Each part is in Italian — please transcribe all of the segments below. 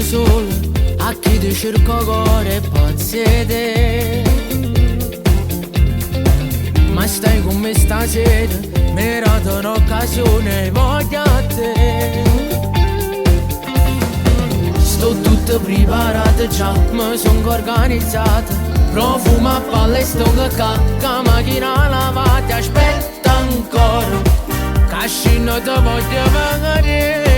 più solo, a chi ti cerco cuore pazzete. Ma stai con me stasera, mi rata un'occasione, voglio a te. Sto tutta preparata già, mi son organizzata. Profuma a palle sto che macchina lavata. Aspetta ancora, che scino te voglio vedere.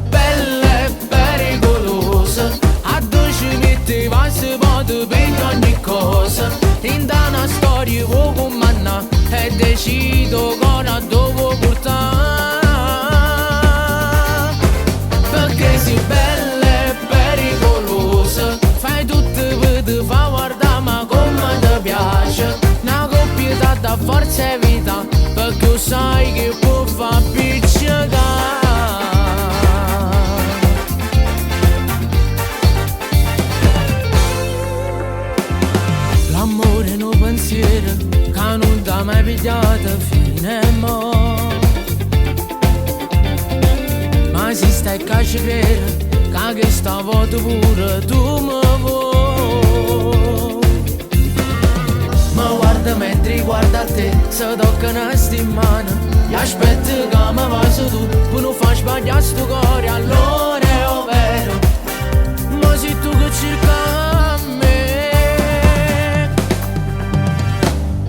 Bella e pericolosa, a 12 minuti va si può per ogni cosa. In una storia vuoi comandare e decido cosa devo portare. Perché sei bella e pericolosa, fai tutto per te fa guardare ma come ti piace. Una coppia da forza e vita, perché sai che può far piccicare. L'amore è un pensiero che non ti ha mai pigliato fino a mo'. Ma se stai a credere che stavolta pure tu mi vuoi. Ma guarda mentre guarda te, se tocca una settimana. E aspetta che mi va su tu, per non far sbagliare sto cuore. Allora è vero, ma sei tu che cerca me.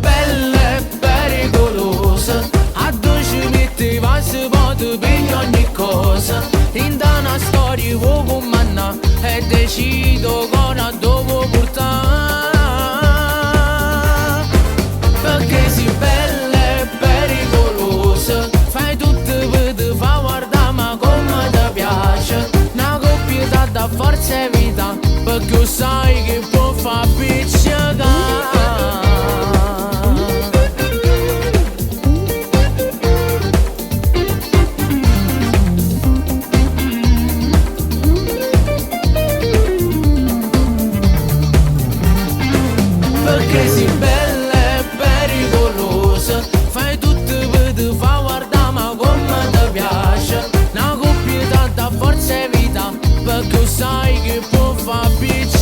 Bella e pericolosa, a 12 minuti va si può per ogni cosa. In una storia vuoi comandare e decido cosa devo portare. Perché sei bella e pericolosa, fai tutto per te fa guardare ma come ti piace. Una coppia da forza e vita, perché sai che può far piccicare. Perché sei bella e pericolosa, fai tutto per te fa guardare ma come ti piace. Una coppia da forza e vita, perché sai che può far piccicare.